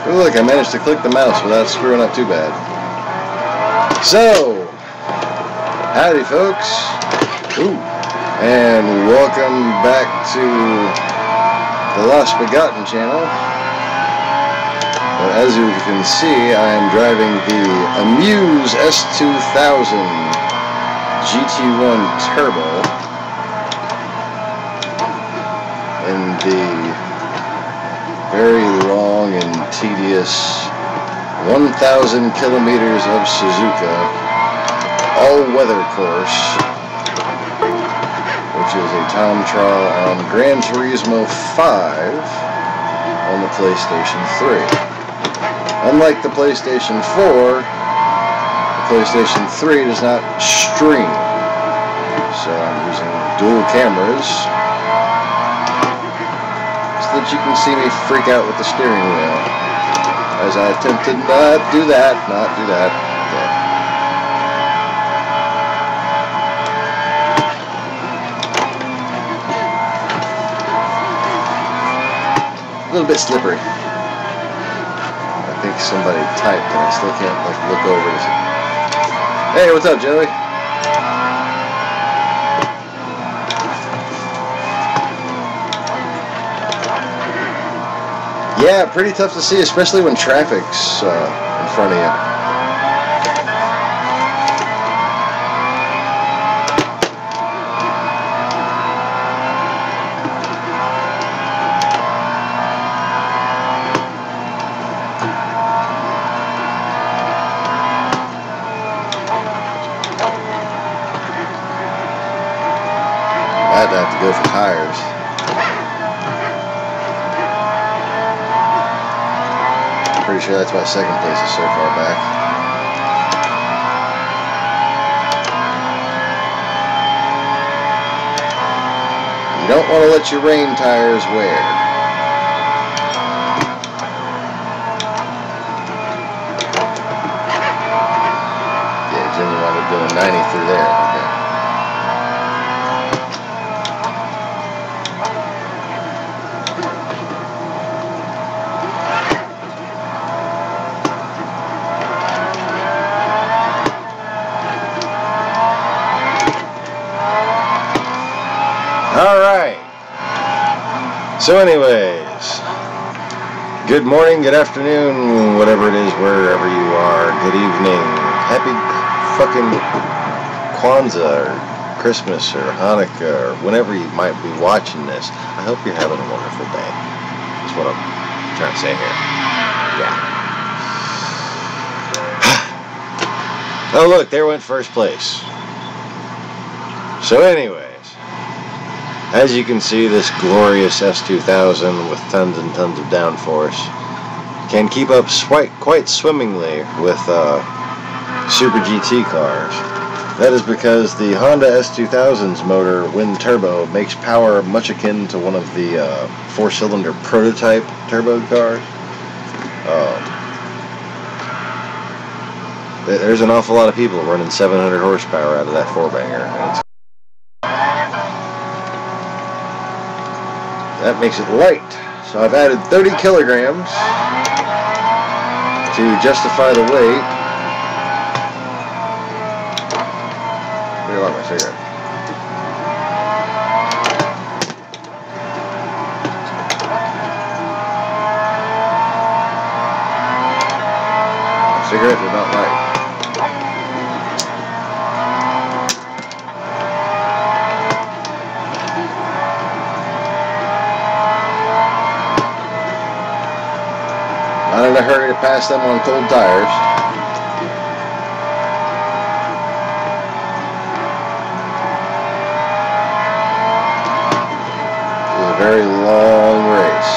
Oh, look, I managed to click the mouse without screwing up too bad. So, howdy folks. Ooh. And welcome back to the Lost Begotten channel. As you can see, I am driving the Amuse S2000 GT1 Turbo in the very long and tedious 1,000 kilometers of Suzuka all-weather course, which is a time trial on Gran Turismo 5 on the PlayStation 3. Unlike the PlayStation 4, PlayStation 3 does not stream. So I'm using dual cameras so that you can see me freak out with the steering wheel. As I attempt to not do that. Okay. A little bit slippery. I think somebody typed and I still can't like look over to see. Hey, what's up, Joey? Yeah, pretty tough to see, especially when traffic's in front of you. I'd have to go for tires. Pretty sure that's why second place is so far back. You don't want to let your rain tires wear. Yeah, Jimmy wound up doing 90 through there. Okay. Alright, so anyways, good morning, good afternoon, whatever it is, wherever you are, good evening, happy fucking Kwanzaa, or Christmas, or Hanukkah, or whenever you might be watching this. I hope you're having a wonderful day, that's what I'm trying to say here, yeah. Oh look, there went first place. So anyways, as you can see, this glorious S2000 with tons and tons of downforce can keep up quite swimmingly with Super GT cars. That is because the Honda S2000's motor, wind turbo, makes power much akin to one of the 4-cylinder prototype turbo cars. There's an awful lot of people running 700 horsepower out of that 4-banger. That makes it light. So I've added 30 kilograms to justify the weight. Where do you like my cigarette? My cigarettes are not light. Not in a hurry to pass them on cold tires. It was a very long race.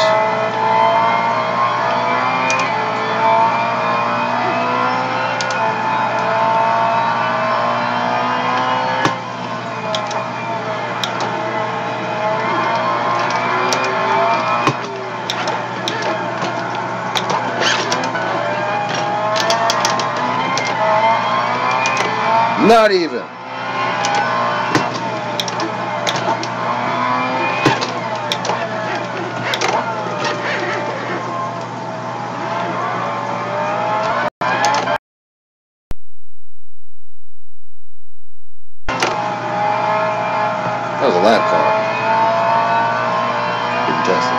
Not even. That was a lap car. Didn't test it.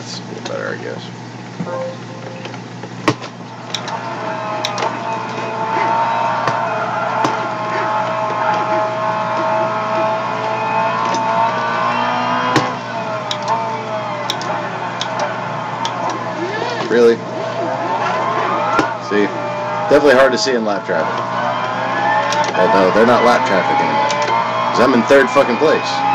That's a little better, I guess. Really? See? Definitely hard to see in lap traffic. Although they're not lap traffic anymore. Because I'm in 3rd fucking place.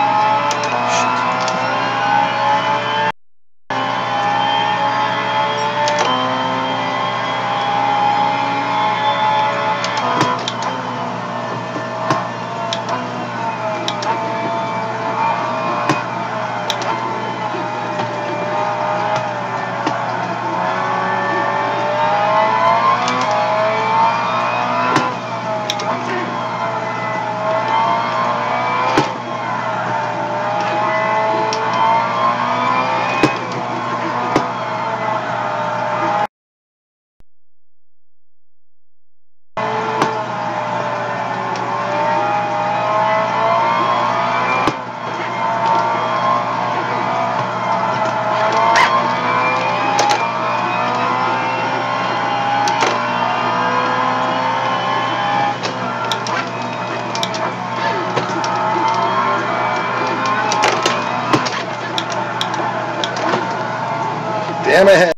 Damn it.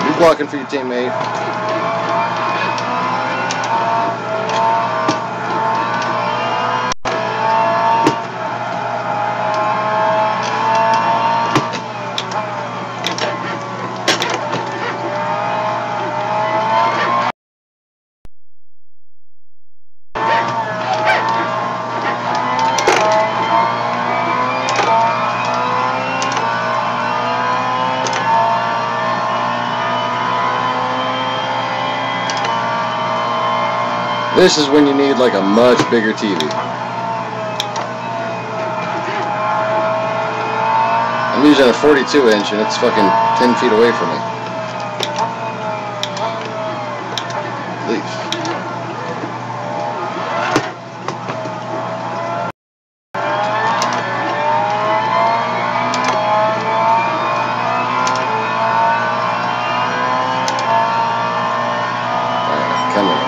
You blocking for your teammate. This is when you need like a much bigger TV. I'm using a 42-inch and it's fucking 10 feet away from me. At least. Alright, come on.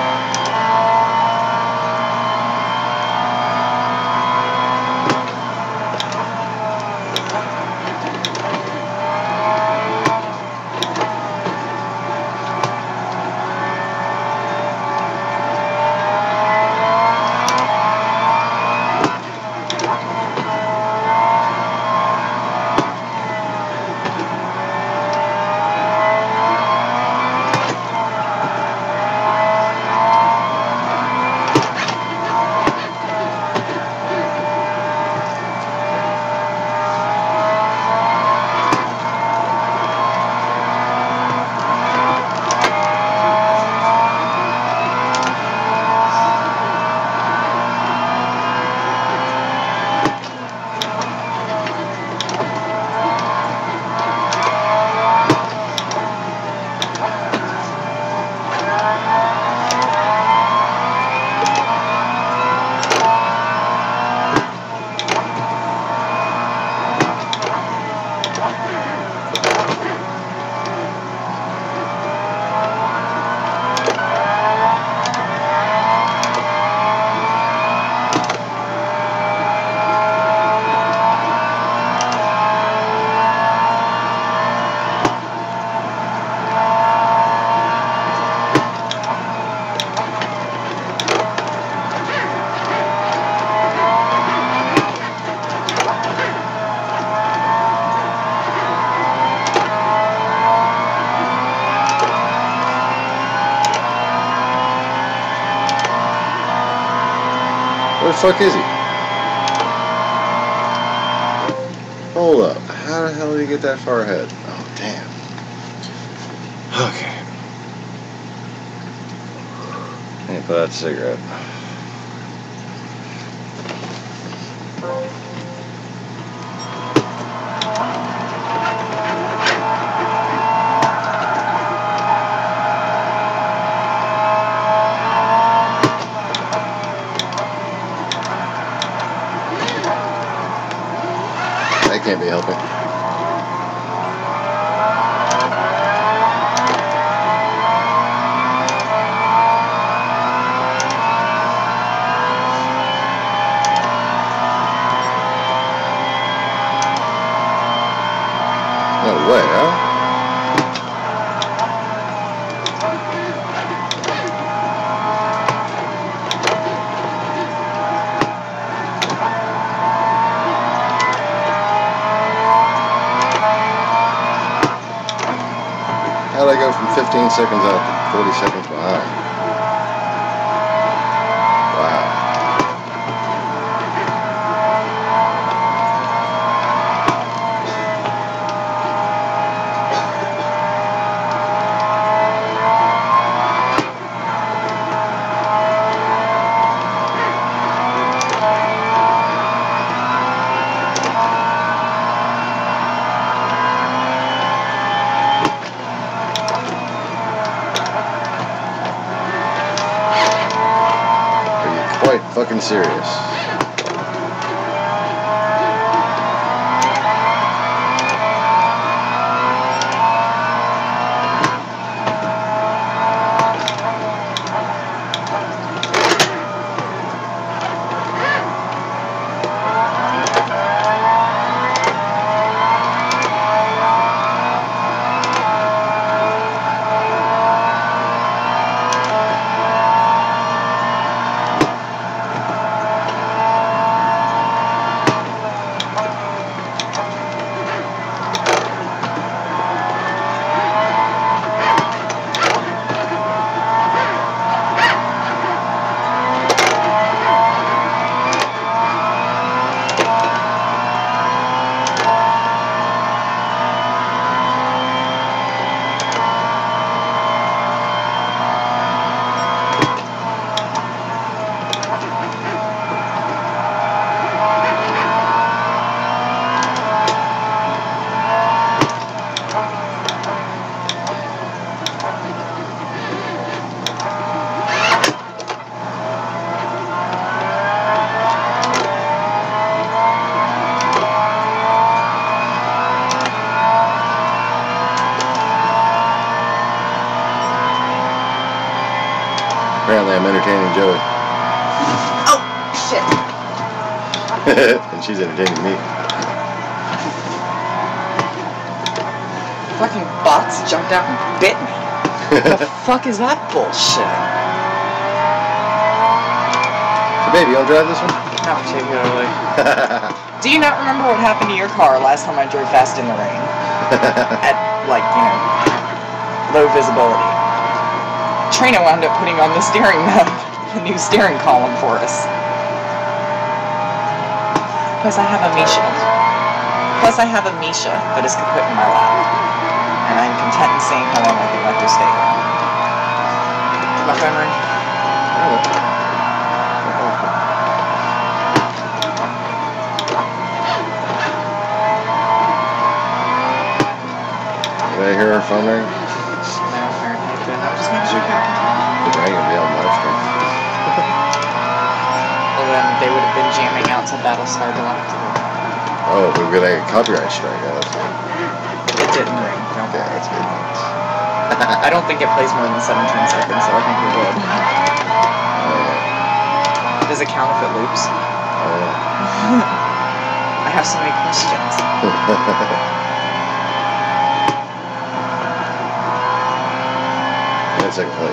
Where the fuck is he? Hold up. How the hell did he get that far ahead? Oh, damn. Okay. Let me put out the cigarette. can't be helping. No way, huh? How'd I go from 15 seconds out to 40 seconds behind? Wow. Fucking serious. Apparently I'm entertaining Joey. Oh, shit. And she's entertaining me. Fucking bots jumped out and bit me. What the fuck is that bullshit? So baby, you wanna drive this one? Not particularly. Do you not remember what happened to your car last time I drove fast in the rain? At, like, you know, low visibility. Trina wound up putting on the steering mode, the new steering column for us. Plus I have a Misha that is kaput in my lap. And I'm content in seeing how long I can let her stay there. Did my phone ring? Did I hear her phone ring? I'm just making sure It's ringing to be on live stream. Well then, they would have been jamming out to Battlestar Galactica. Oh, we're gonna get a copyright strike. Yeah, that's good. It didn't ring. No. Yeah, that's good. I don't think it plays more than 17 seconds, so I think we're good. Does it count if it loops? I have so many questions. Second place.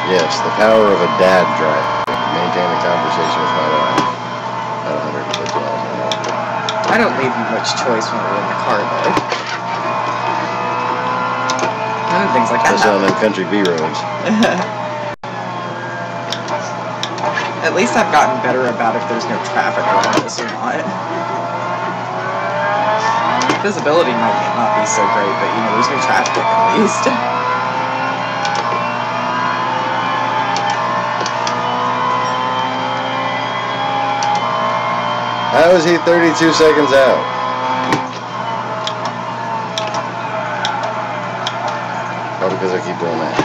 Yes, the power of a dad drive. Maintain a conversation with my wife at 150 miles an hour. I don't leave you much choice when we're in the car, though. None of things like that. Especially on them country B roads. At least I've gotten better about if there's no traffic around us or not. Visibility might not be so great, but you know, there's no traffic at least. How is he 32 seconds out? Probably because I keep doing that.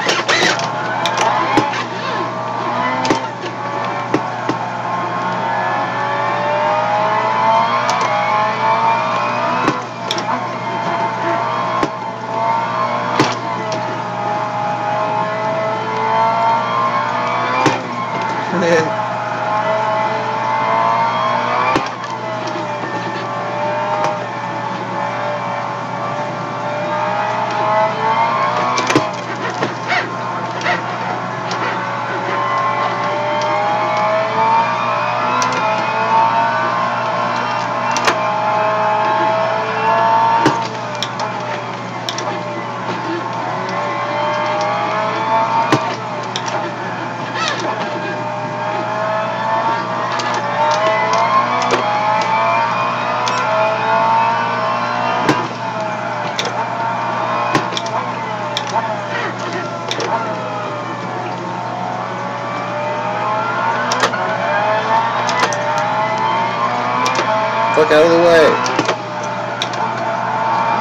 Fuck out of the way.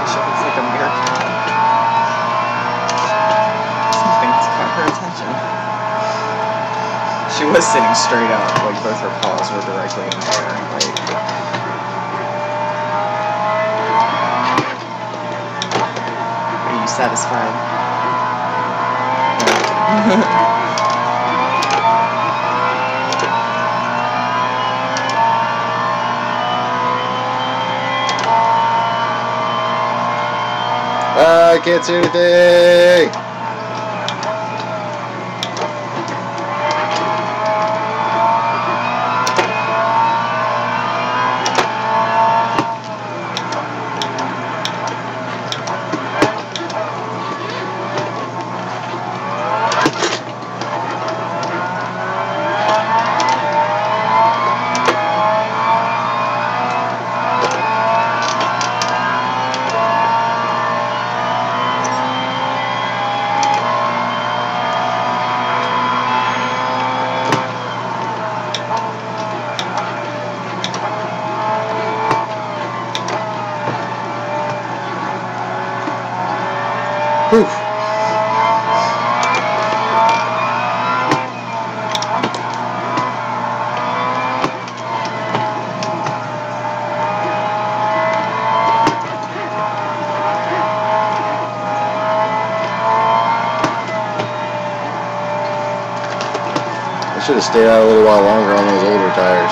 She looks like a miracle. Something's caught her attention. She was sitting straight up, like both her paws were directly in the air. Like, are you satisfied? I can't see anything! Poof. I should have stayed out a little while longer on those older tires.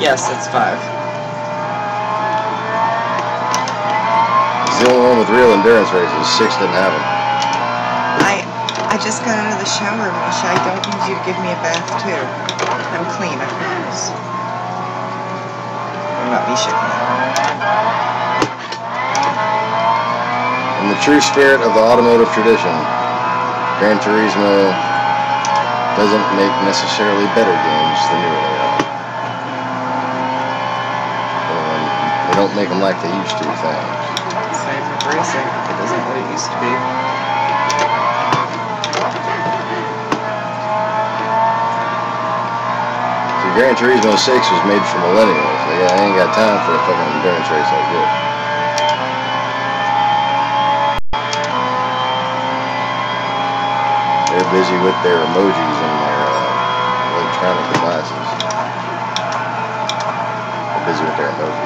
Yes, it's 5. It's the only one with real endurance races. 6 didn't have them. I just got out of the shower, Misha. I don't need you to give me a bath, too. I'm clean, I promise. I'm not Misha clean. In the true spirit of the automotive tradition, Gran Turismo doesn't make necessarily better games than newer they are. They don't make them like they used to, things. Same with racing. It isn't what it used to be. See, Gran Turismo 6 was made for millennials. I ain't got time for a fucking endurance race like this. They're busy with their emojis and their electronic devices. They're busy with their emojis.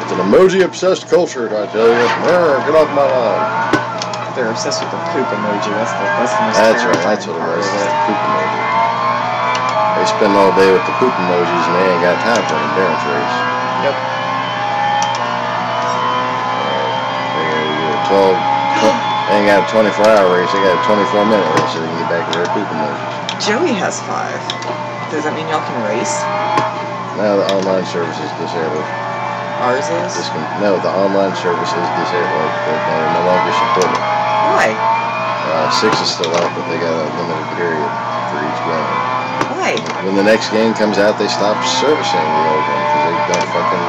It's an emoji-obsessed culture, I tell you. Get off my lawn. They're obsessed with the poop emoji. That's the most That's right. That's what it was. It's the poop emoji. They spend all day with the poop emojis, and they ain't got time for an endurance race. Yep. They gotta do a 12. They ain't got a 24-hour race. They got a 24-minute race, so they can get back to their poop emojis. Joey has 5. Does that mean y'all can race? Now the online service is disabled. Ours is? No, the online service is disabled, but they're no longer supported. Why? 6 is still out, but they got a limited period for each game. Why? When the next game comes out, they stop servicing the old one because they don't fucking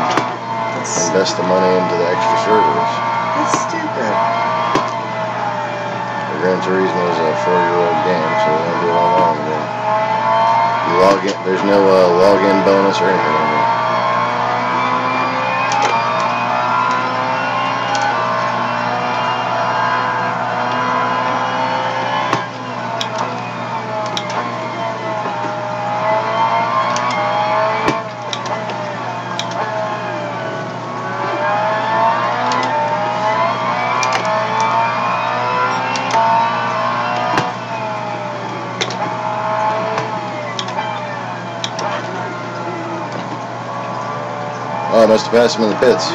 invest the money into the extra servers. That's stupid. The Gran Turismo is a 4-year-old game, so they don't do it online anymore. You log in, there's no login bonus or anything anymore. Oh, I must have passed him in the pits.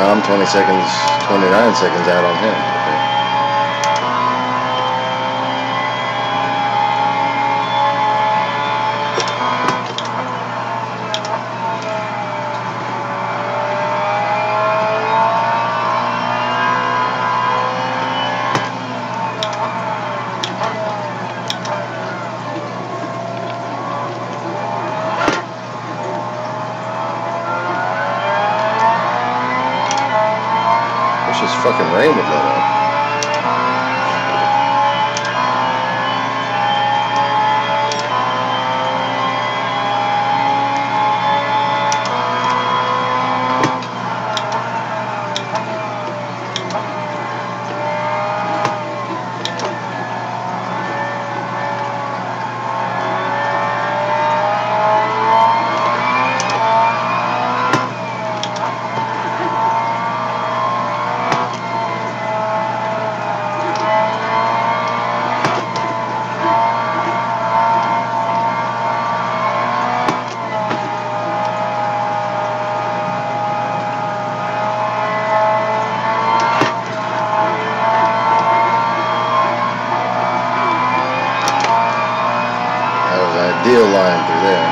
I'm 29 seconds out on him. This fucking rain would let up. Deal line through there.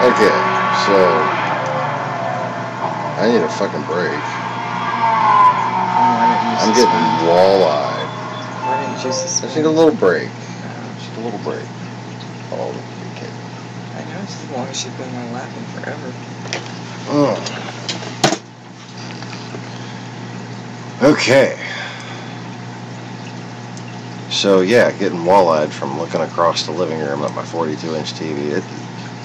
Okay, so I need a fucking break. I'm getting wall-eyed. Why didn't you just I just need a little break. Just a little break. Oh, okay. I know, it's as long as she's been on my lap in forever. Oh. Okay. So yeah, getting wall-eyed from looking across the living room at my 42-inch TV.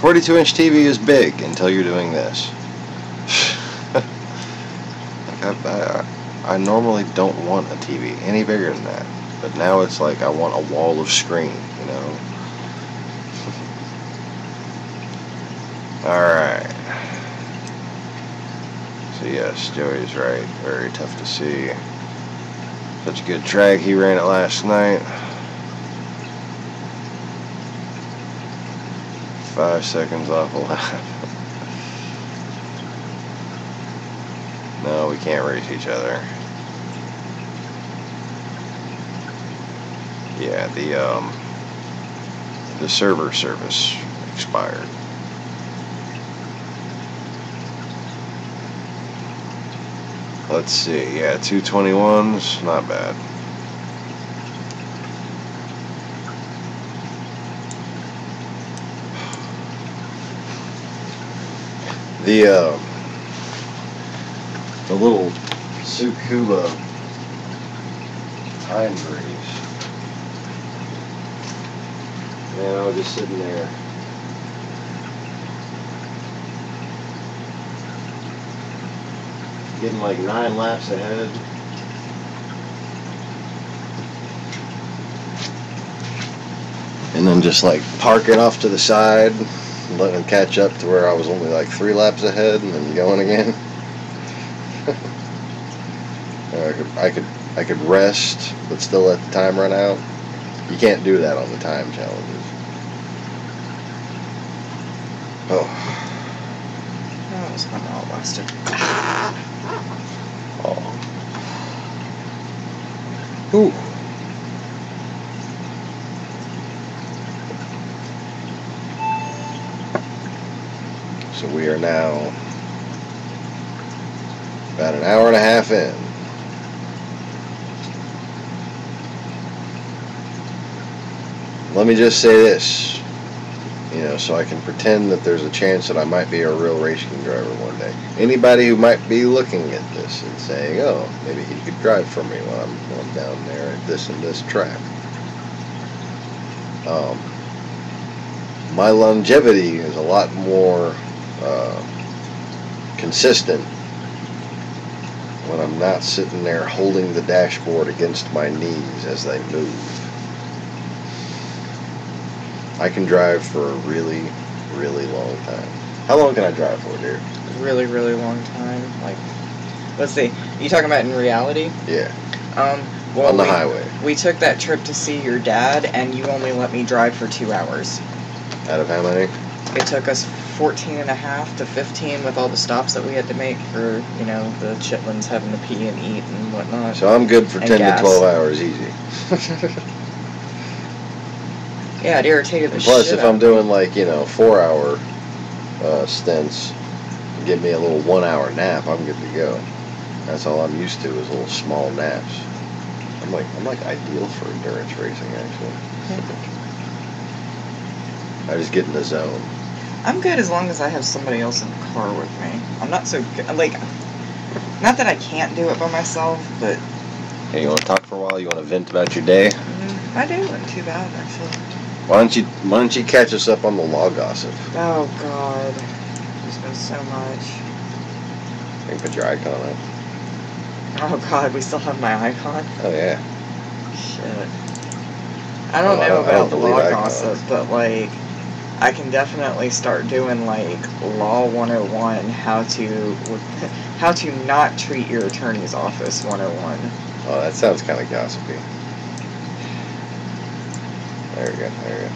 42-inch TV is big until you're doing this. I normally don't want a TV any bigger than that, but now it's like I want a wall of screen, you know? Alright. So yes, Joey's right. Very tough to see. Such a good track. He ran it last night. 5 seconds off a lap. No, we can't race each other. Yeah, the server service expired. Let's see, yeah, 221s, not bad. The little Suzuka pine trees. Man, I was just sitting there. Getting like 9 laps ahead. And then just like parking off to the side, letting them catch up to where I was only like 3 laps ahead, and then going again. I could rest, but still let the time run out. You can't do that on the time challenges. Oh. That was fun while it lasted. Oh. Ooh. So we are now about an hour and a half in. Let me just say this, you know, so I can pretend that there's a chance that I might be a real racing driver one day. Anybody who might be looking at this and saying, oh, maybe he could drive for me while I'm down there at this and this track. My longevity is a lot more consistent when I'm not sitting there holding the dashboard against my knees as they move. I can drive for a really, really long time. How long can I drive for, dear? Really, really long time. Like, let's see. You talking about in reality? Yeah. Well, on the highway. We took that trip to see your dad, and you only let me drive for 2 hours. Out of how many? It took us 14 and a half to 15 with all the stops that we had to make for, you know, the chitlins having to pee and eat and whatnot. So I'm good for 10 to 12 hours easy. Yeah, it irritated the shit Plus, if out I'm doing like, you know, 4-hour stints, give me a little 1-hour nap, I'm good to go. That's all I'm used to is little small naps. I'm like ideal for endurance racing, actually. I just get in the zone. I'm good as long as I have somebody else in the car with me. I'm not so good, like, not that I can't do it by myself, but... Hey, you want to talk for a while? You want to vent about your day? I do, not too bad, actually. Why don't you catch us up on the law gossip? Oh, God. There's been so much. You can put your icon up. Oh, God, we still have my icon? Oh, yeah. Shit. I don't know about the law gossip, but, like, I can definitely start doing, like, Law 101, how to not treat your attorney's office 101. Oh, that sounds kind of gossipy. There we go, there we go.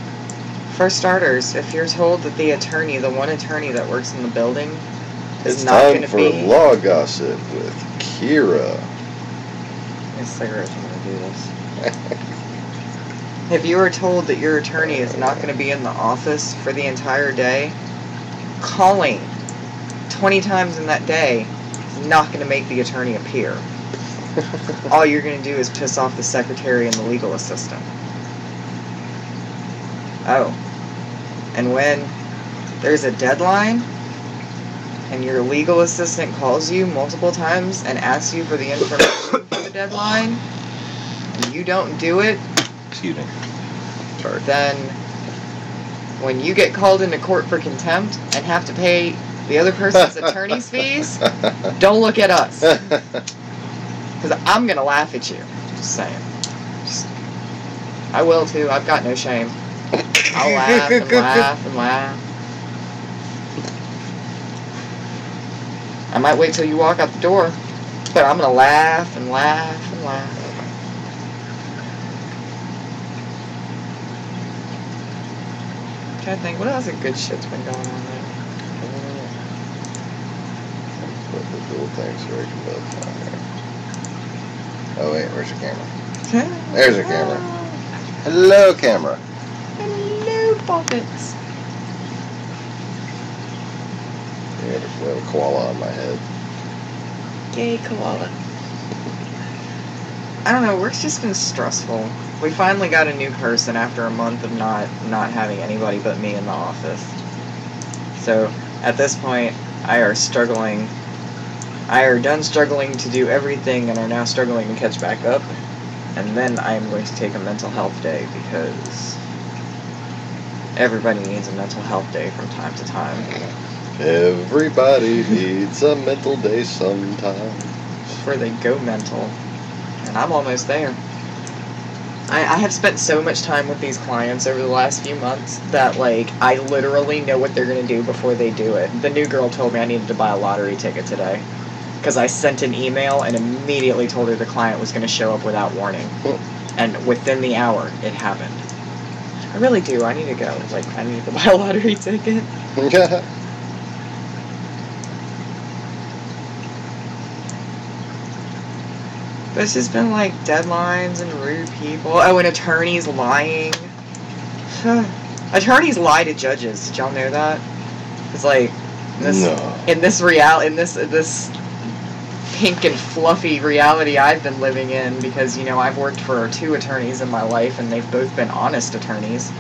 For starters, if you're told that the attorney, the one attorney that works in the building, is not going to be... It's time for law gossip with Kira. My cigarettes are going to do this. If you were told that your attorney is not going to be in the office for the entire day, calling 20 times in that day is not going to make the attorney appear. All you're going to do is piss off the secretary and the legal assistant. Oh. And when there's a deadline, and your legal assistant calls you multiple times and asks you for the information for the deadline, and you don't do it, excuse me, sorry, then when you get called into court for contempt and have to pay the other person's attorney's fees, don't look at us. Because I'm going to laugh at you. Just saying. I will too. I've got no shame. I'll laugh and laugh and laugh. I might wait till you walk out the door, but I'm going to laugh and laugh and laugh. I'm trying to think, what else a good shit's been going on there? Put the little thing so we can both find it. Oh wait, where's the camera? There's the camera. Hello, camera. Hello, puppets. We have a koala on my head. Yay, koala. I don't know, work's just been stressful. We finally got a new person after a month of not having anybody but me in the office. So, at this point, I are done struggling to do everything and are now struggling to catch back up. And then I am going to take a mental health day because everybody needs a mental health day from time to time. Everybody needs a mental day sometime. Before they go mental. And I'm almost there. I have spent so much time with these clients over the last few months that, like, I literally know what they're going to do before they do it. The new girl told me I needed to buy a lottery ticket today. Because I sent an email and immediately told her the client was going to show up without warning. And within the hour, it happened. I really do. I need to go. Like, I need to buy a lottery ticket. But it's just been, like, deadlines and rude people. Oh, and attorneys lying. Attorneys lie to judges. Did y'all know that? It's like, in this pink and fluffy reality I've been living in, because, you know, I've worked for 2 attorneys in my life, and they've both been honest attorneys.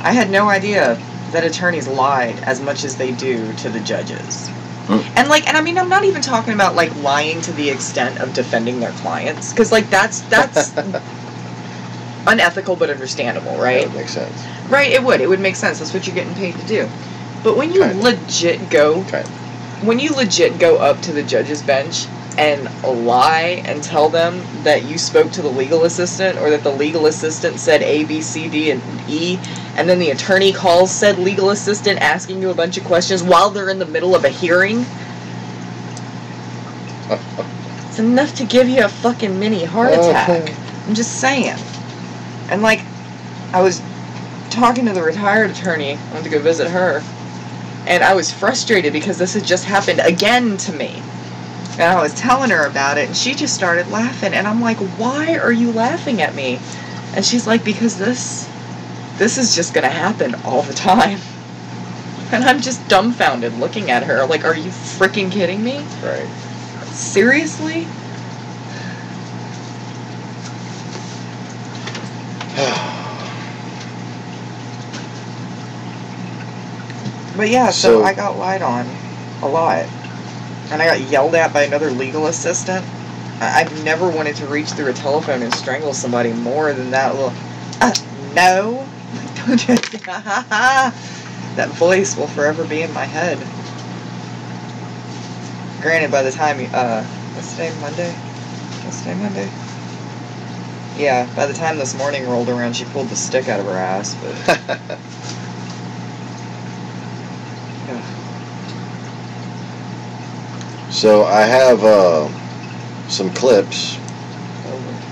I had no idea that attorneys lied as much as they do to the judges. And, like, and I mean, I'm not even talking about, like, lying to the extent of defending their clients, because, like, that's unethical but understandable, right? That would make sense. Right, it would make sense. That's what you're getting paid to do. But when you legit go up to the judge's bench and lie and tell them that you spoke to the legal assistant, or that the legal assistant said A, B, C, D, and E, and then the attorney calls said legal assistant asking you a bunch of questions while they're in the middle of a hearing, it's enough to give you a fucking mini heart attack. I'm just saying. And, like, I was talking to the retired attorney, I went to go visit her, and I was frustrated because this had just happened again to me. And I was telling her about it, and she just started laughing, and I'm like, why are you laughing at me? And she's like, because this is just gonna happen all the time. And I'm just dumbfounded looking at her, like, are you freaking kidding me? Right. Seriously? But yeah, so I got lied on a lot. And I got yelled at by another legal assistant. I've never wanted to reach through a telephone and strangle somebody more than that little, no. That voice will forever be in my head. Granted, by the time what's today, Monday? Yeah, by the time this morning rolled around, she pulled the stick out of her ass, but... So I have some clips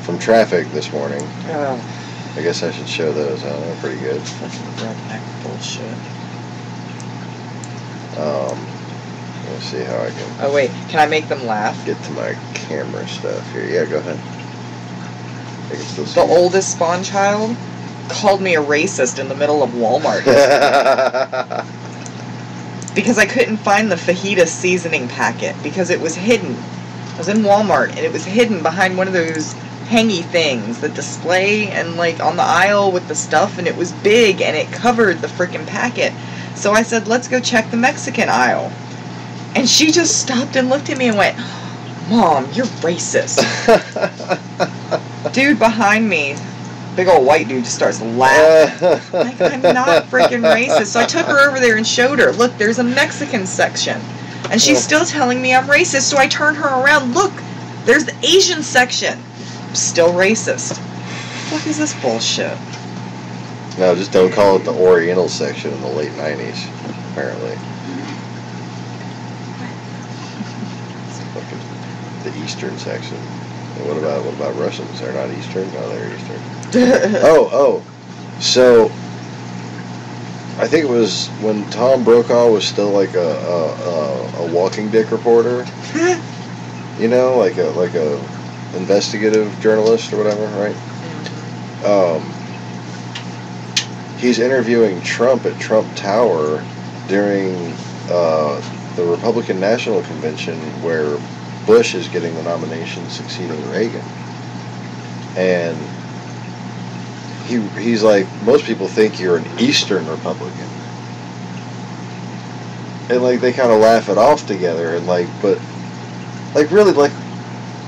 from traffic this morning. I guess I should show those. They're pretty good. Fucking redneck bullshit. Let's see how I can... Oh wait, can I make them laugh? Get to my camera stuff here. Yeah, go ahead. I can still see the oldest spawn child called me a racist in the middle of Walmart. because I couldn't find the fajita seasoning packet because it was hidden. I was in Walmart and it was hidden behind one of those hangy things that display and like on the aisle with the stuff, and it was big and it covered the frickin' packet. So I said, let's go check the Mexican aisle. And she just stopped and looked at me and went, Mom, you're racist. Dude behind me, big old white dude, just starts laughing. Like, I'm not freaking racist. So I took her over there and showed her, look, there's a Mexican section. And she's still telling me I'm racist, so I turned her around. Look, there's the Asian section. I'm still racist. What is this bullshit? No, just don't call it the Oriental section in the late 90s, apparently. It's fucking the Eastern section. And what about Russians? They're not Eastern? No, they're Eastern. So I think it was when Tom Brokaw was still like a walking dick reporter. You know, like a investigative journalist or whatever, right? He's interviewing Trump at Trump Tower during the Republican National Convention where Bush is getting the nomination succeeding Reagan. And he's like, most people think you're an Eastern Republican. And like they kind of laugh it off together and like, but like really like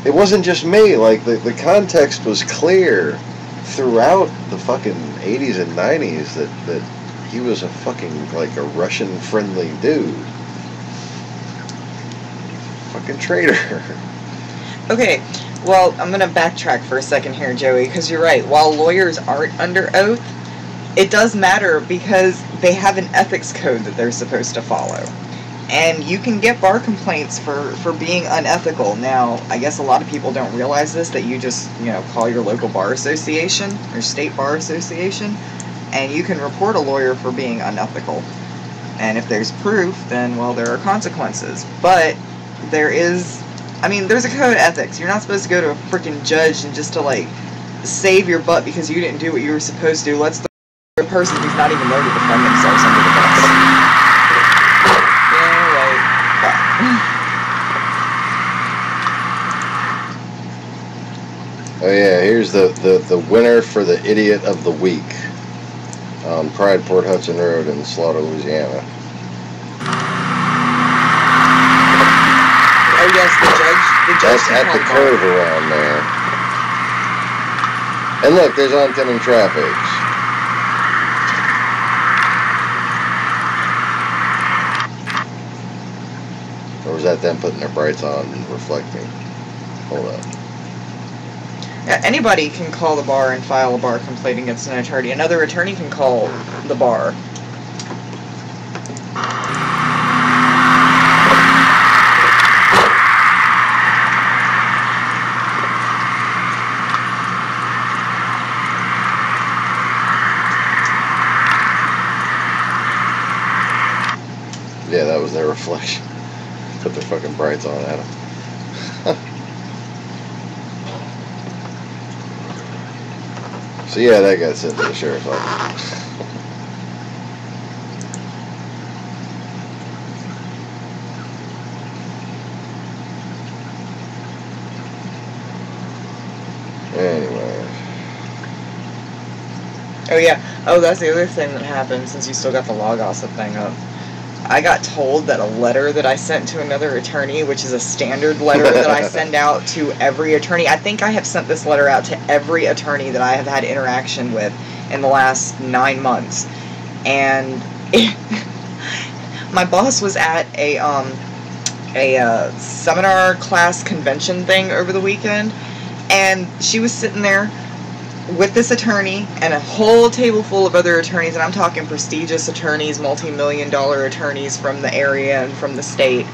it wasn't just me, like the context was clear throughout the fucking 80s and 90s that he was a fucking like a Russian friendly dude. Fucking traitor. Okay, well, I'm going to backtrack for a second here, Joey, because you're right. While lawyers aren't under oath, it does matter because they have an ethics code that they're supposed to follow. And you can get bar complaints for being unethical. Now, I guess a lot of people don't realize this, that you just, call your local bar association or state bar association, and you can report a lawyer for being unethical. And if there's proof, then, well, there are consequences. But there's a code of ethics. You're not supposed to go to a freaking judge and just to, like, save your butt because you didn't do what you were supposed to. Let's throw a person who's not even there to defend themselves under the bus. Oh yeah, here's the winner for the Idiot of the Week on Pride Port Hudson Road in Slaughter, Louisiana. Oh yes, the judge. That's at the curve around there. And look, there's oncoming traffic. Or was that them putting their brights on and reflecting? Hold up. Yeah, anybody can call the bar and file a bar complaint against an attorney. Another attorney can call the bar. Yeah, that was their reflection. Put their fucking brights on at them. So yeah, that got sent to the sheriff's office. Anyway. Oh yeah. Oh, that's the other thing that happened since you still got the Logos thing up. I got told that a letter that I sent to another attorney, which is a standard letter that I send out to every attorney. I think I have sent this letter out to every attorney that I have had interaction with in the last 9 months. And my boss was at a seminar class convention thing over the weekend, and she was sitting there with this attorney and a whole table full of other attorneys, and I'm talking prestigious attorneys, multi-million-dollar attorneys from the area and from the state,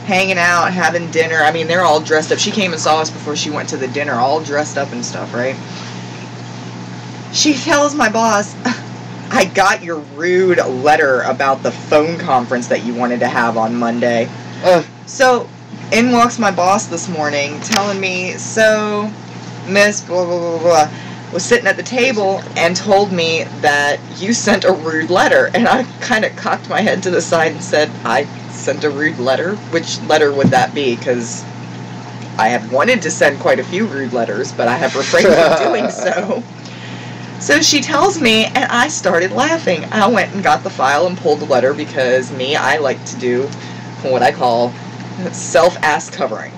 hanging out, having dinner. I mean, they're all dressed up. She came and saw us before she went to the dinner, all dressed up and stuff, right? She tells my boss, I got your rude letter about the phone conference that you wanted to have on Monday. So, in walks my boss this morning telling me, so, Miss blah, blah, blah, blah, was sitting at the table and told me that you sent a rude letter. And I kind of cocked my head to the side and said, I sent a rude letter? Which letter would that be? Because I have wanted to send quite a few rude letters, but I have refrained from doing so. So she tells me, and I started laughing. I went and got the file and pulled the letter because I like to do what I call self-ass covering.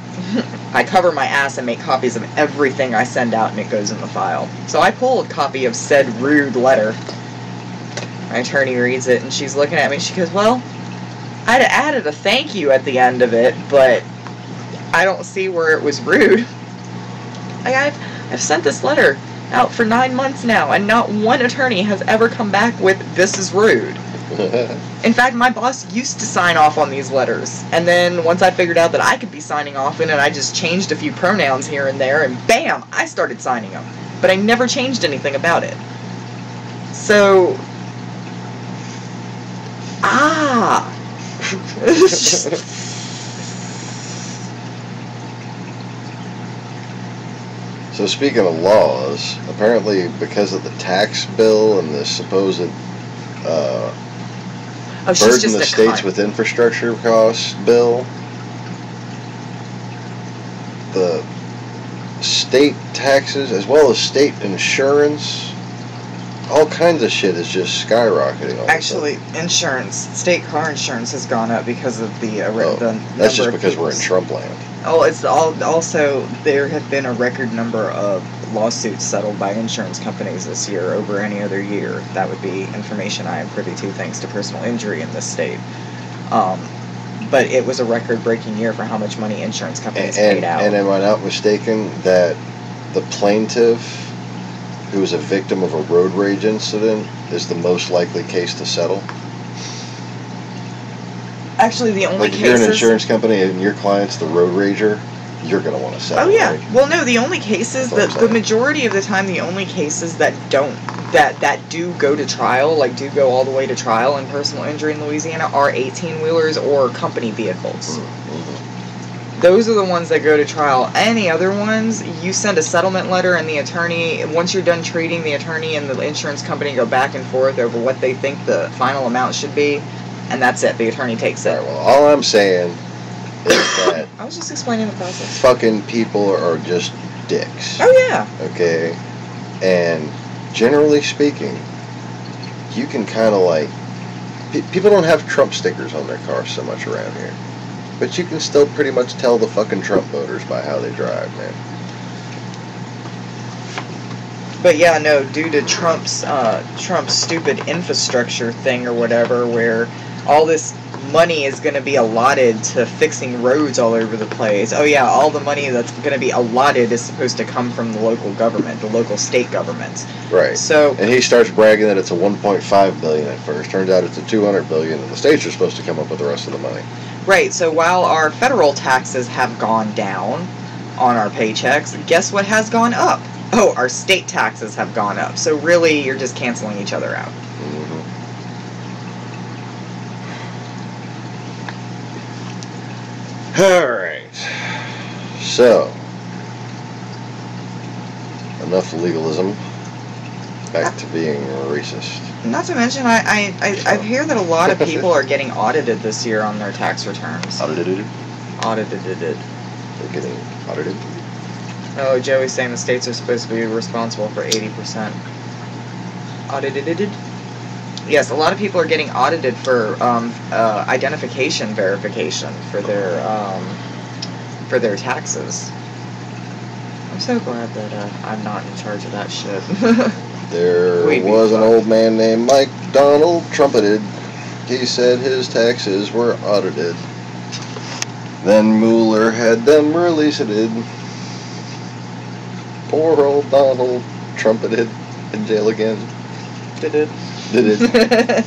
I cover my ass and make copies of everything I send out, and it goes in the file. So I pulled a copy of said rude letter. My attorney reads it, and she's looking at me. She goes, well, I'd have added a thank you at the end of it, but I don't see where it was rude. I've sent this letter out for 9 months now, and not one attorney has ever come back with, this is rude. In fact, my boss used to sign off on these letters, and then once I figured out that I could be signing off in it, I just changed a few pronouns here and there, and bam, I started signing them. But I never changed anything about it. So, So speaking of laws, apparently because of the tax bill and the supposed burden the states with infrastructure costs bill, the state taxes as well as state insurance, all kinds of shit is just skyrocketing. Actually, insurance, state car insurance has gone up because of the that's just because we're in Trump land. Oh, it's also there have been a record number of lawsuits settled by insurance companies this year over any other year. That would be information I am privy to thanks to personal injury in this state. But it was a record-breaking year for how much money insurance companies paid out. And am I not mistaken that the plaintiff, who was a victim of a road rage incident, is the most likely case to settle? Actually, the only cases... Like, if you're an insurance company and your client's the road rager, you're going to want to settle. Oh, yeah. Right? Well, no, the only cases, the majority of the time, the only cases that do go to trial, like do go all the way to trial in personal injury in Louisiana, are 18-wheelers or company vehicles. Mm-hmm. Those are the ones that go to trial. Any other ones, you send a settlement letter and the attorney, once you're done treating, the attorney and the insurance company go back and forth over what they think the final amount should be, and that's it. The attorney takes it. Right, well, all I'm saying is that I was just explaining the process. Fucking people are just dicks. Oh, yeah. Okay? And generally speaking, you can kind of like... people don't have Trump stickers on their cars so much around here. But you can still pretty much tell the fucking Trump voters by how they drive, man. But yeah, no, due to Trump's stupid infrastructure thing or whatever, where all this money is going to be allotted to fixing roads all over the place. Oh yeah, all the money that's going to be allotted is supposed to come from the local government, the local state governments. Right. So, and he starts bragging that it's a $1.5 billion at first. Turns out it's a $200 billion, and the states are supposed to come up with the rest of the money. Right. So while our federal taxes have gone down on our paychecks, guess what has gone up? Oh, our state taxes have gone up. So really, you're just canceling each other out. Mm-hmm. Alright. So, enough legalism. Back to being racist. Not to mention, I hear that a lot of people are getting audited this year on their tax returns. Audited? Audited. They're getting audited? Oh, Joey's saying the states are supposed to be responsible for 80%. Audited? Yes, a lot of people are getting audited for identification verification for their taxes. I'm so glad that I'm not in charge of that shit. There was an old man named Mike Donald Trumpeted. He said his taxes were audited. Then Mueller had them released. Poor old Donald Trumpeted in jail again. Did it? Okay.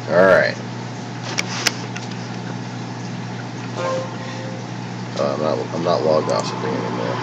Alright. not log gossiping anymore.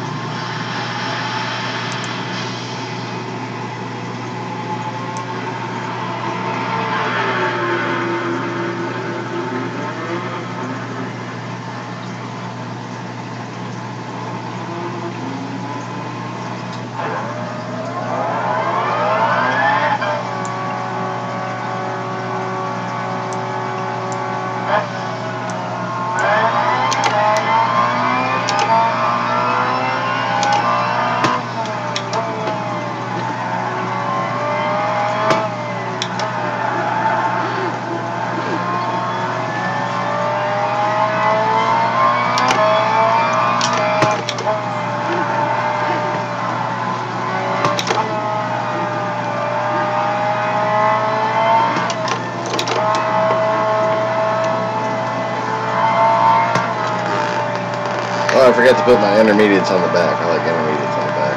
Oh, I forgot to put my intermediates on the back. I like intermediates on the back.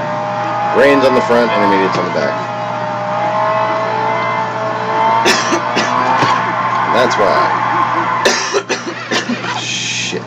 Grains on the front, intermediates on the back. That's why. Shit.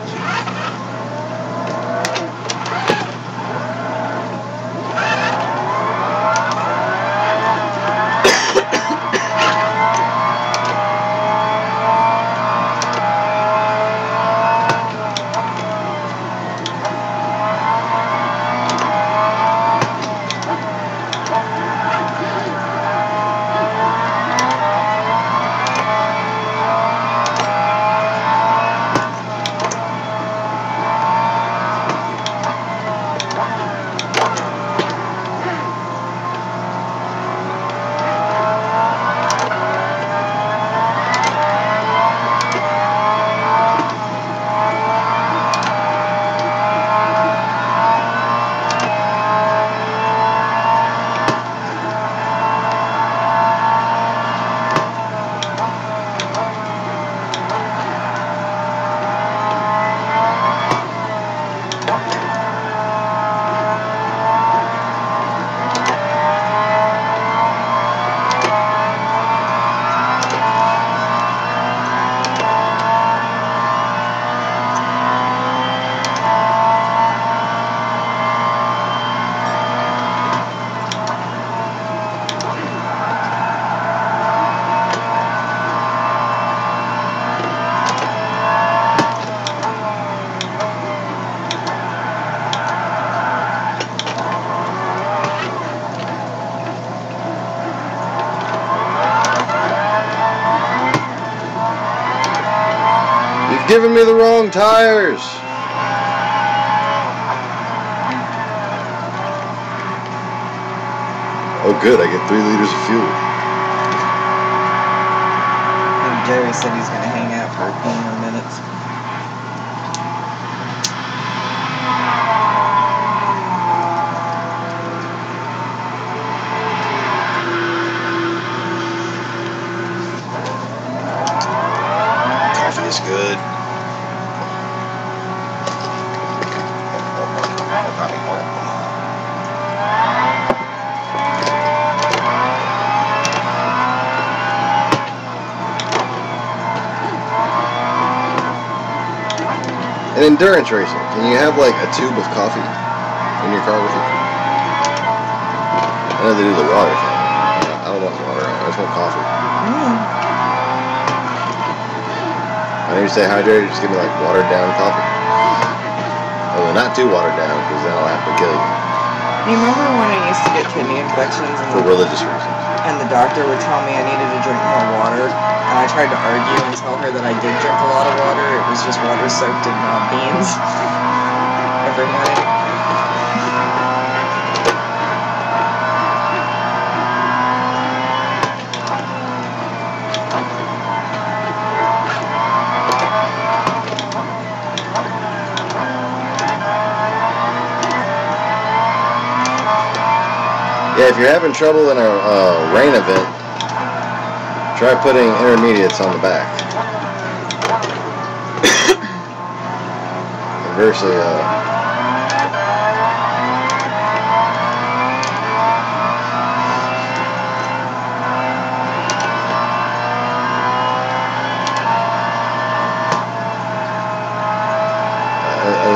Giving me the wrong tires. Oh good, I get 3 liters of fuel. And Jerry said he's going to hang out for a few more minutes. Coffee is good. And endurance racing, can you have like a tube of coffee in your car with you? I know they do the water thing. I don't want water, I just want coffee. When you stay hydrated, just give me like watered down coffee. Although not too watered down, because then I'll have to kill you. You remember when I used to get kidney infections For religious reasons. And the doctor would tell me I needed to drink more water? And I tried to argue and tell her that I did drink a lot of water. It was just water soaked in beans every morning. Yeah, if you're having trouble in a rain event, try putting intermediates on the back. Conversely,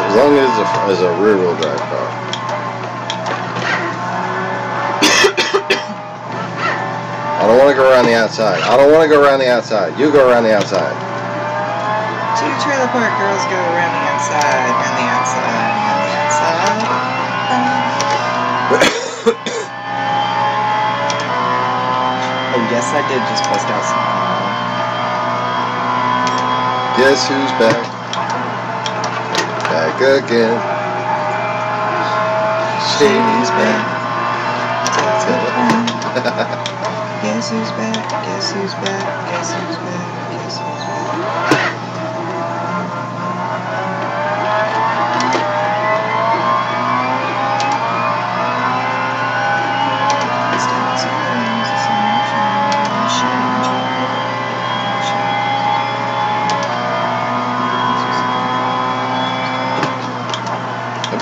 as long as it's a as a rear-wheel drive car. I don't want to go around the outside. I don't want to go around the outside. You go around the outside. Two trailer park girls go around the outside, around the outside, around the outside. Oh yes, I did just bust out some. Guess who's back? Back again. Shady's back. Guess who's back? Guess who's back? Guess who's back? Guess who's back?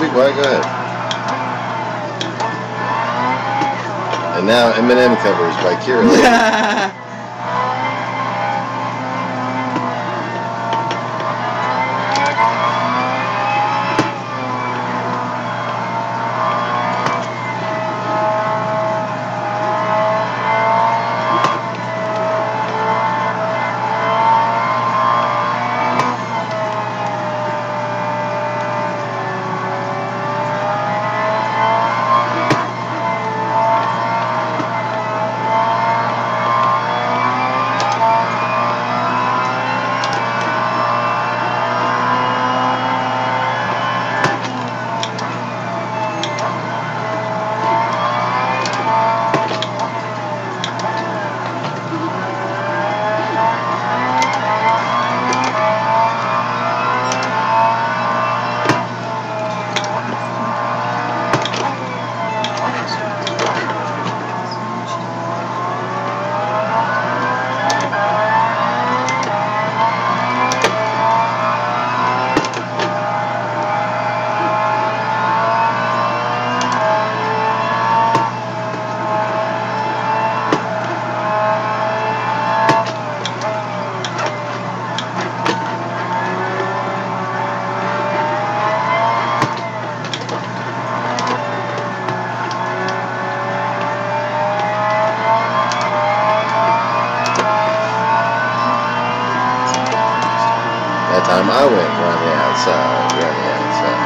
Be quiet, go ahead. And now Eminem covers by Kira Lady. That time I went around the outside, around the outside.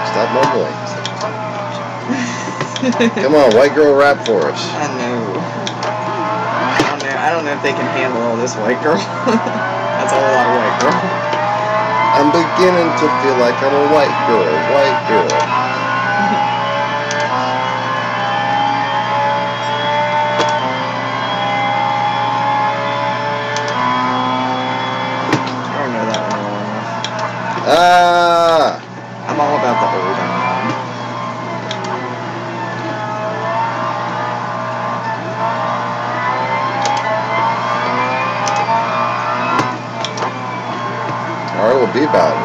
Stop mumbling. Come on, white girl rap for us. I know. I don't know if they can handle all this white girl. That's a whole lot of white girl. I'm beginning to feel like I'm a white girl, white girl. I don't know that one well enough. Ah! I'm all about the old one. Alright, we'll be about it.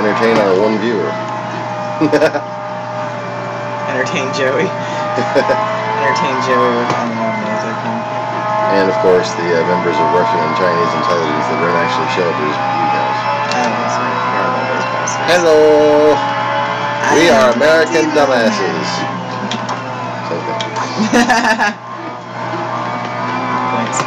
Entertain our one viewer. Entertain Joey. Entertain Joey with unknown music. And of course, the members of Russian and Chinese intelligence that don't actually show up as you guys. Oh, that's right. I forgot about those bastards. Hello! We are American dumbasses. Thanks.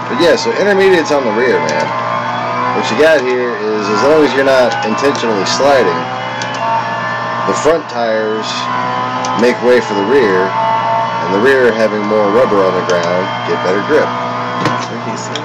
But yeah, so intermediate's on the rear, man. what you got here is, as long as you're not intentionally sliding, the front tires make way for the rear, and the rear, having more rubber on the ground, get better grip. That's what he said.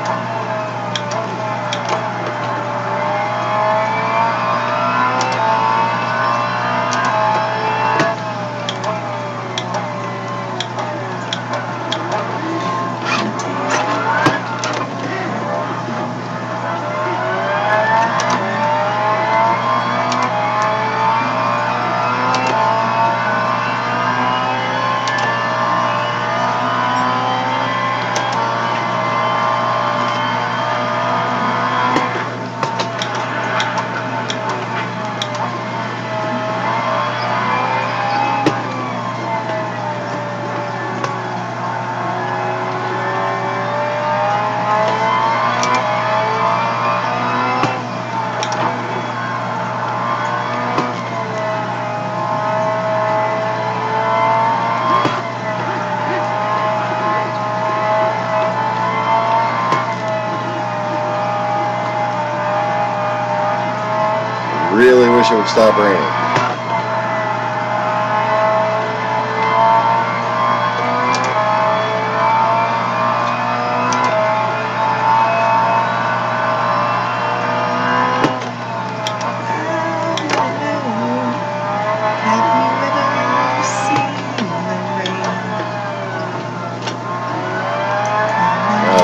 Really wish it would stop raining.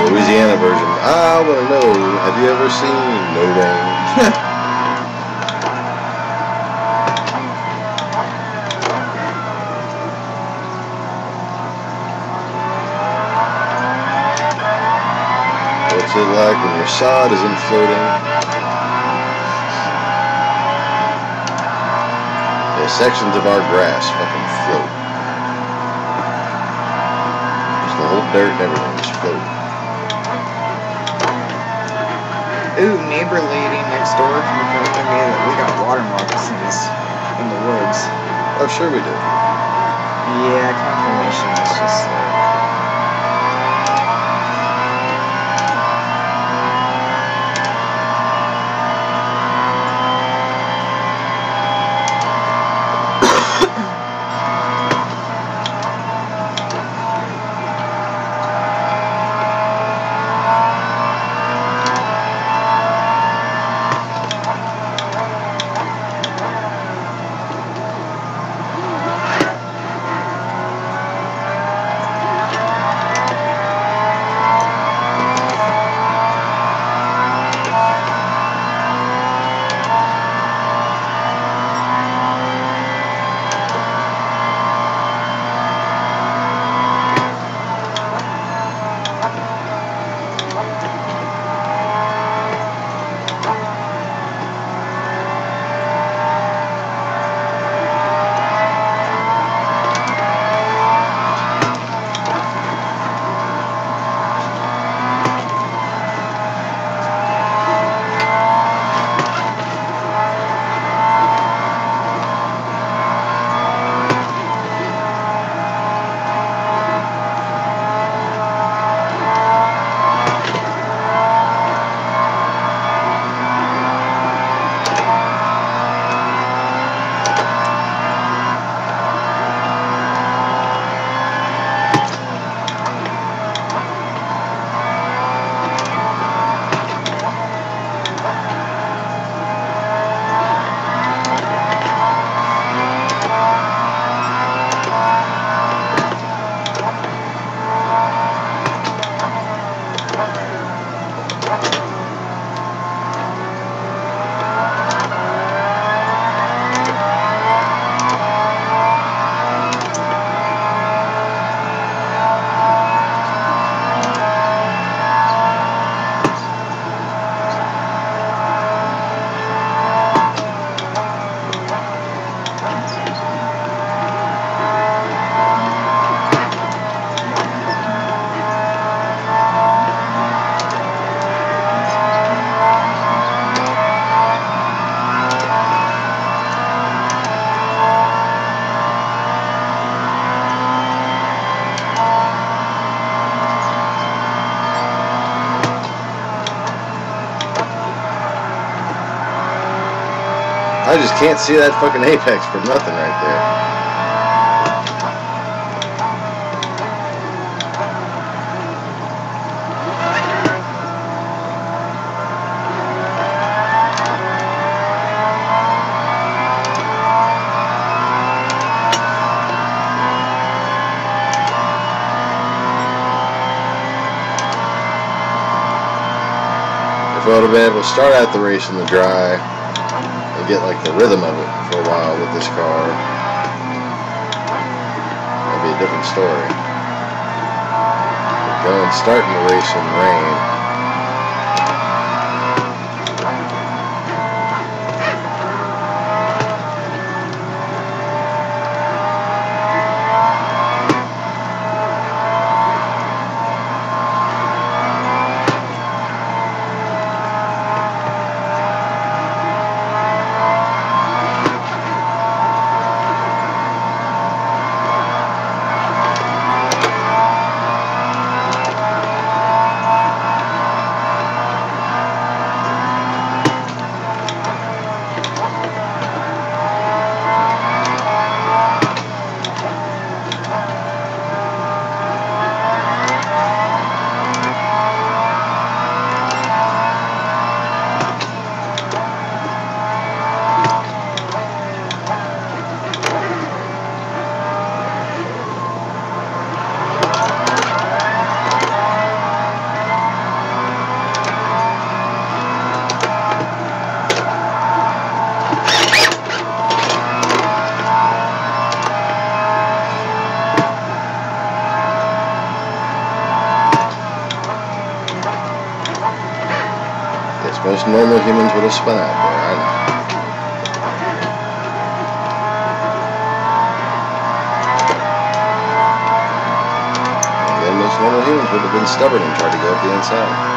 Louisiana version. I want to know, have you ever seen No Rain? What's it like when your sod isn't floating? Yeah, sections of our grass fucking float. Just the whole dirt and everything just float. Ooh, neighbor lady next door confirmed to me that we got water moccasins in the woods. Oh, sure we do. Yeah, confirmation is just like... I just can't see that fucking apex for nothing right there. If I would have been able to start out the race in the dry and get like the rhythm of it for a while with this car, that'd be a different story. But going starting the race in rain. Most normal humans would have spun out there, I know. And then most normal humans would have been stubborn and tried to go up the inside.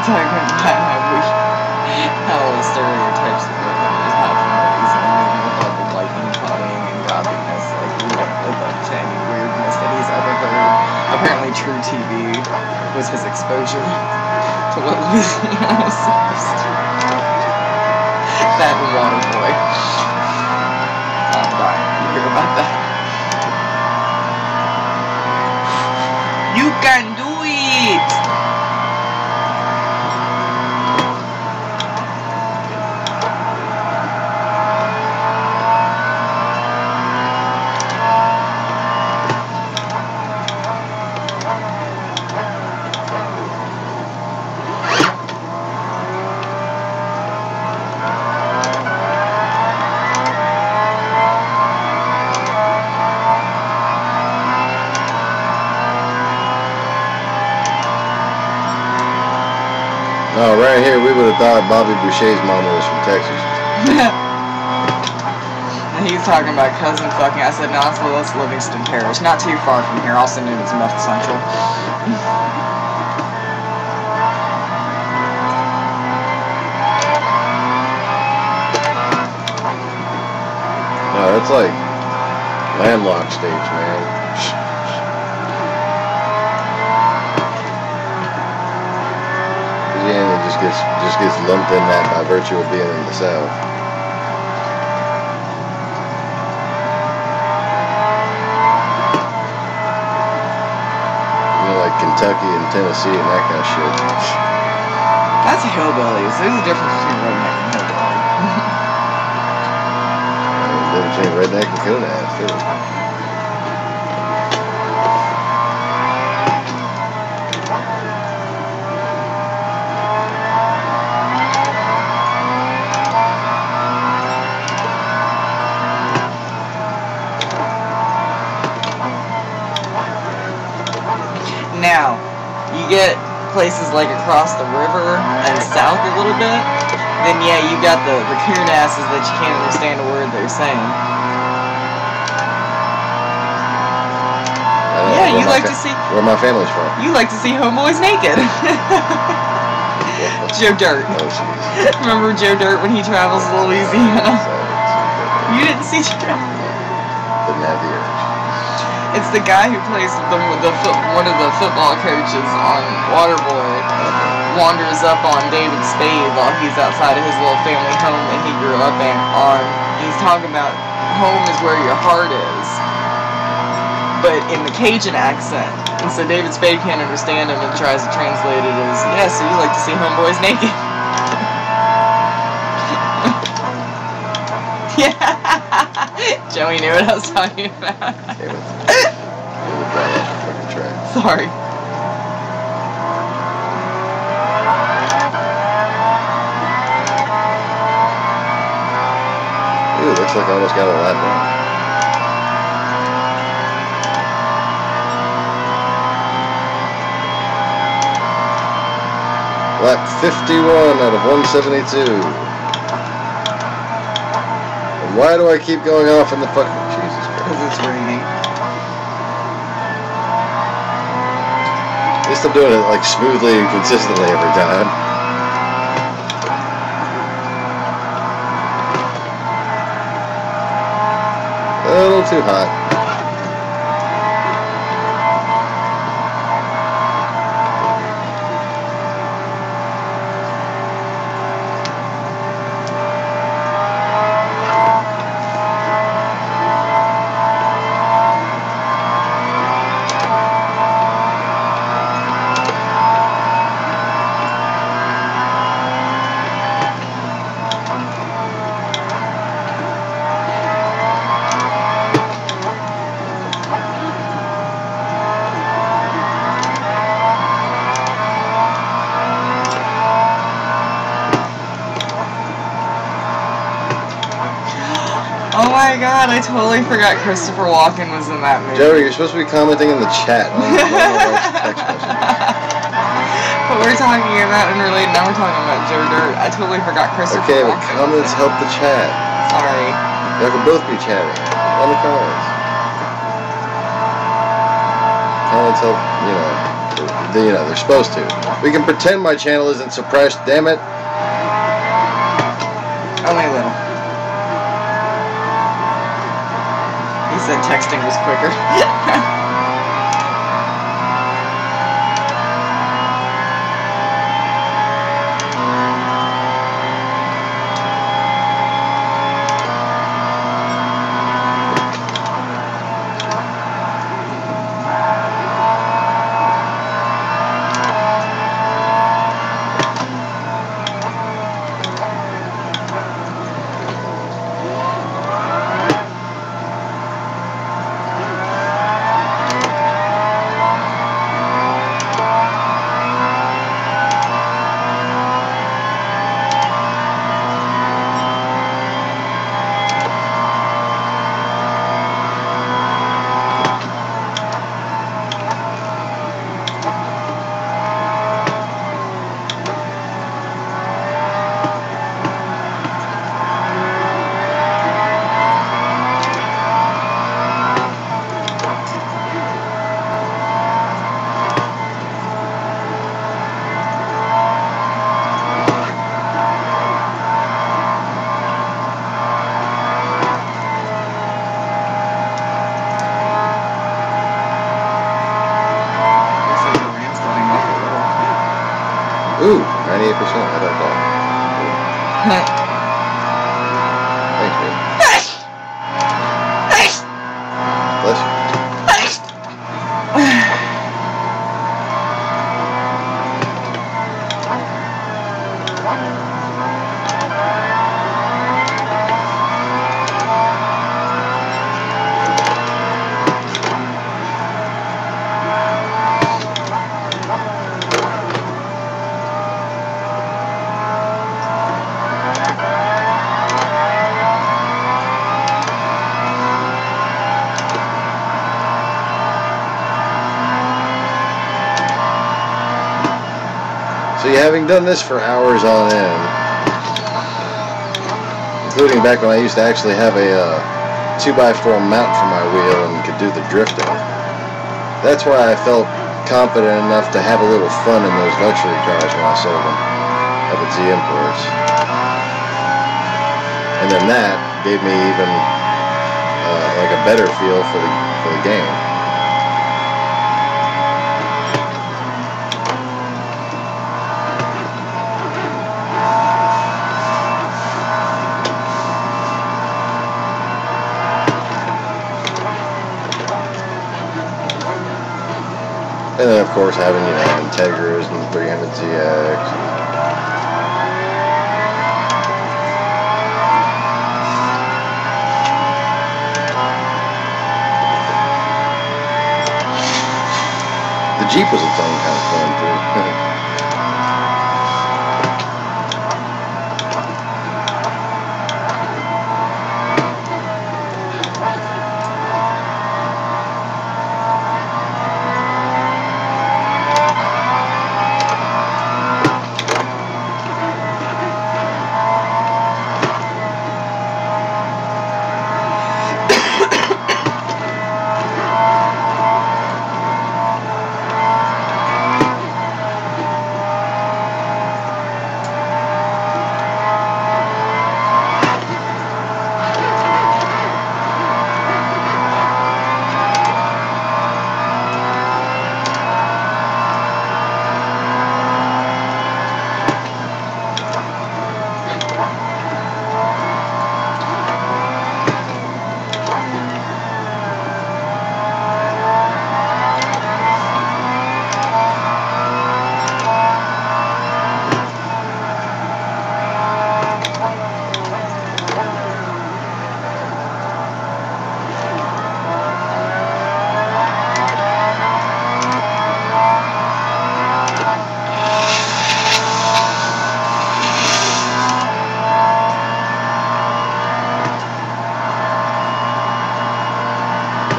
talking about how stereotypes of women is half amazing with all the liking, cloning, and godliness. Like, we don't live up to any weirdness that he's ever heard. Apparently, True TV was his exposure to what Louisiana is supposed to be. That and Waterboy. I'm dying to hear about that. You can do it! Oh, right here, we would have thought Bobby Boucher's mama was from Texas. He's talking about cousin fucking. I said, no, that's Livingston Parish. Not too far from here, also known as Meth Central. Oh, that's like landlocked states, man. Louisiana just gets lumped in that by virtue of being in the South. You know, like Kentucky and Tennessee and that kind of shit. That's hillbillies. There's a difference between redneck and hillbilly. There's a difference between redneck and coon ass, too. Now, you get places like across the river and south a little bit, then yeah, you got the coon asses that you can't understand a word they're saying. Yeah, you like to see... Where my family's from. You like to see homeboys naked. Joe Dirt. Oh, jeez. Remember Joe Dirt when he travels to Louisiana? You didn't see Joe? Didn't have the urge. It's the guy who plays one of the football coaches on Waterboy wanders up on David Spade while he's outside of his little family home that he grew up in on. He's talking about home is where your heart is, but in the Cajun accent. And so David Spade can't understand him and tries to translate it as, yeah, so you like to see homeboys naked. Yeah. Joey knew what I was talking about. Sorry. Ooh, looks like I almost got a lap run. Lap 51 out of 172. Why do I keep going off in the fucking... Jesus Christ. Because it's raining. At least I'm doing it like smoothly and consistently every time. A little too hot. Oh my god, I totally forgot Christopher Walken was in that movie. Joey, you're supposed to be commenting in the chat on text message. But we're talking about unrelated, now we're talking about Joe Dirt. I totally forgot Christopher Walken. Okay, but comments help the chat. Sorry. Y'all can both be chatting on the comments. Comments help, you know, the they're supposed to. We can pretend my channel isn't suppressed, damn it. Only a little. He said texting was quicker. Ooh, 98%. How did I call? Thanks, babe. Bless you. See, having done this for hours on end, including back when I used to actually have a 2x4 mount for my wheel and could do the drifting, that's why I felt confident enough to have a little fun in those luxury cars when I sold them up at Z Imports. And then that gave me even like a better feel for the game. And then, of course, having, Integras and 300ZX. The Jeep was its own kind of fun, too.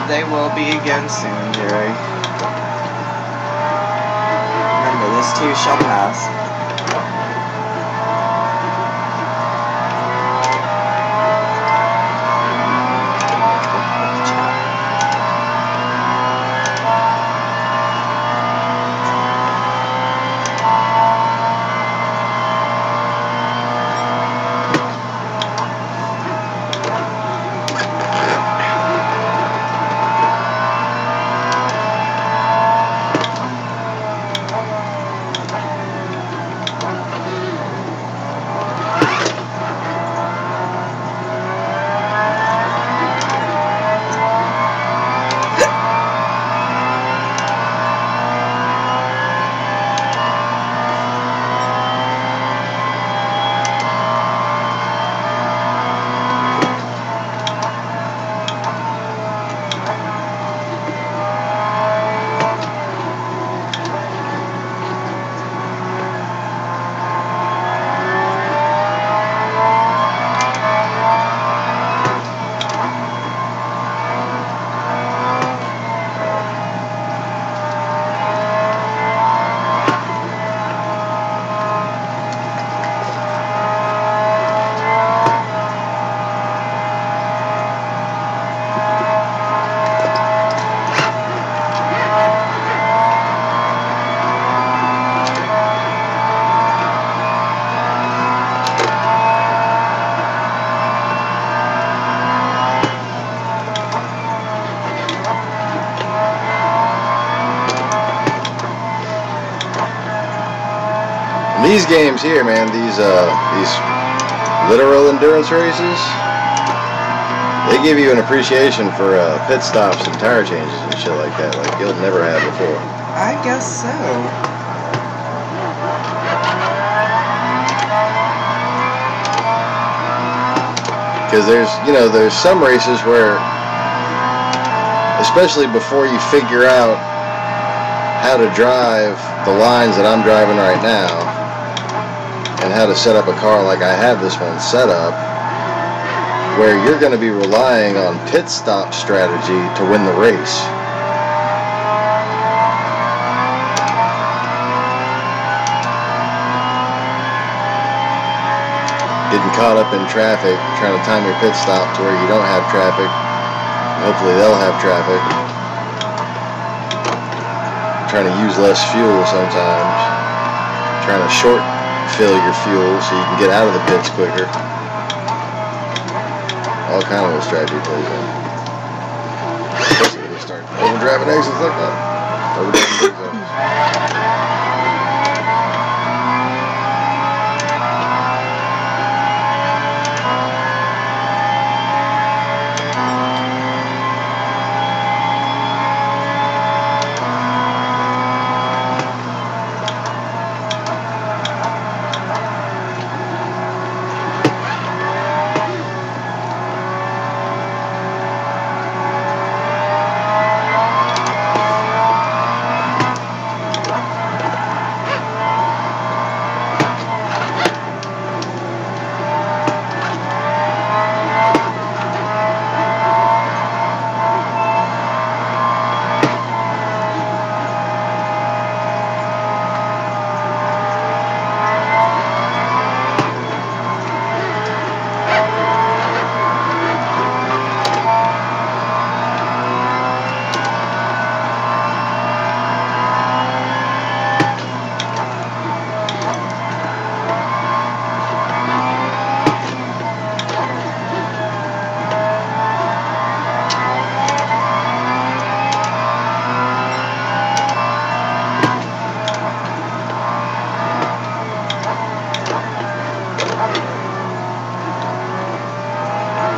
They will be again soon, Jerry. Remember, this too shall pass. these games here, man, these literal endurance races, they give you an appreciation for pit stops and tire changes and shit like that, like you'll never have before. I guess so. Because there's some races where, especially before you figure out how to drive the lines that I'm driving right now, and how to set up a car like I have this one set up, where you're going to be relying on pit stop strategy to win the race. Getting caught up in traffic, trying to time your pit stop to where you don't have traffic. Hopefully they'll have traffic. Trying to use less fuel sometimes. Trying to short fill your fuel so you can get out of the pits quicker. All kind of a strategy plays in. Especially when you start overdriving exits like that. Overdriving big zones.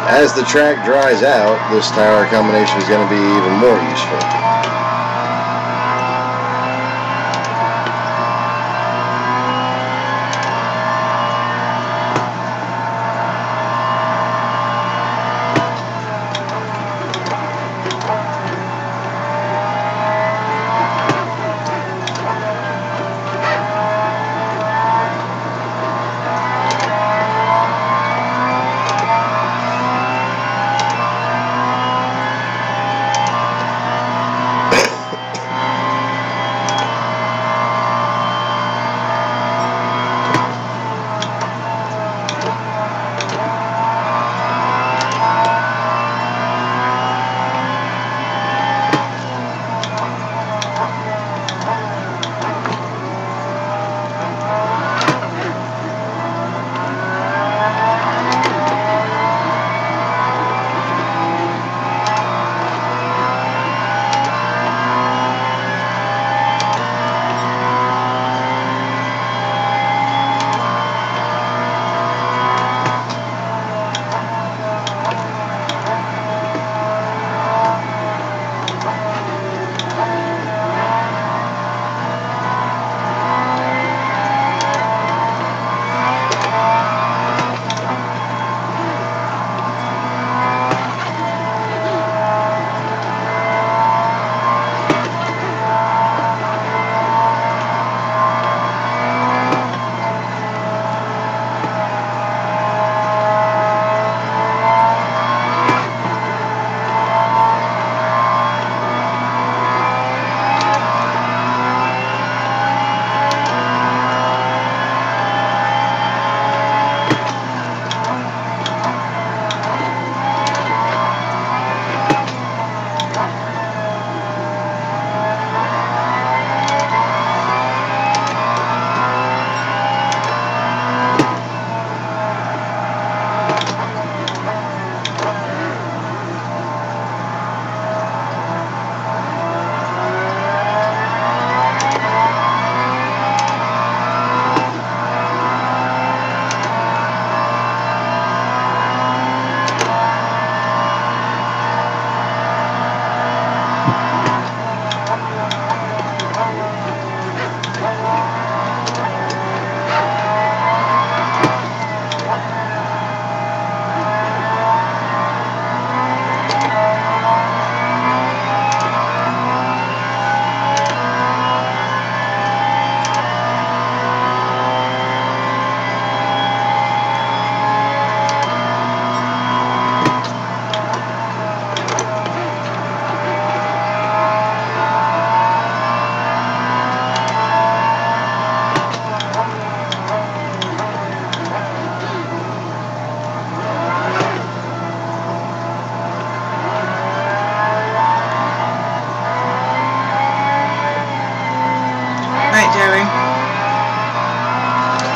As the track dries out, this tire combination is going to be even more useful.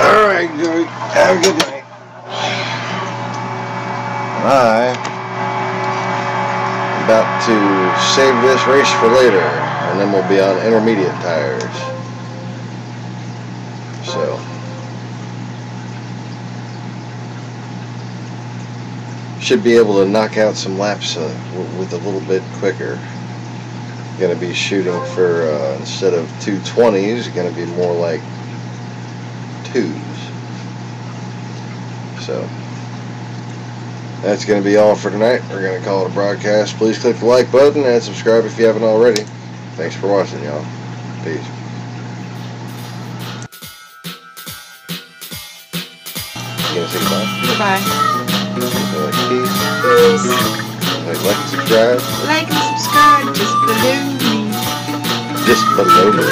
Alright, Joey. Have a good night. I'm about to save this race for later, and then we'll be on intermediate tires. So, should be able to knock out some laps with a little bit quicker. Going to be shooting for, instead of 220s, going to be more like 2s. So, that's going to be all for tonight. We're going to call it a broadcast. Please click the like button and subscribe if you haven't already. Thanks for watching, y'all. Peace. You gonna say goodbye? Goodbye. Like peace. Peace. Like and subscribe. Like and subscribe. Just below me. Just below me.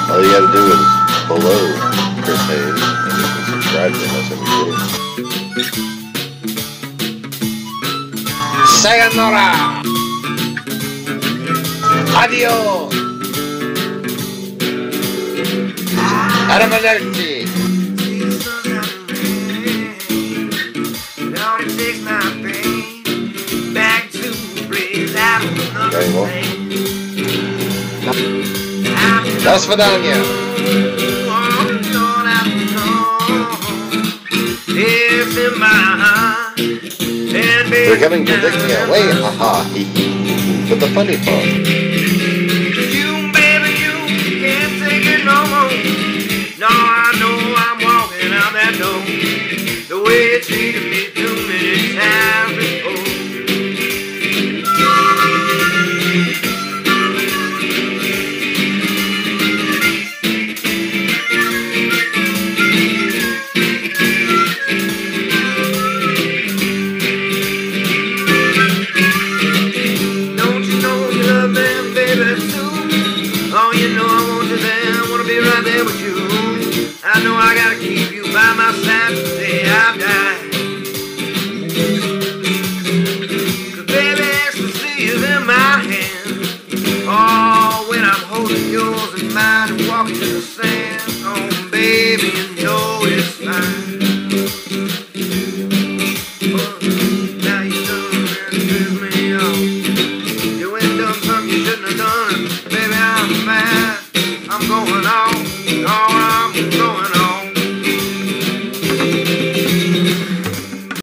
All you gotta do is below Chris Hayes and you can subscribe to him. That's what we do. Sayonara! Adios! Arrivederci! До свидания! They're coming to take me away, haha, hee hee. But the funny part. You, baby, you can't take it no more. No, I know I'm walking out that door. The way it treated me too many times before. I know I gotta keep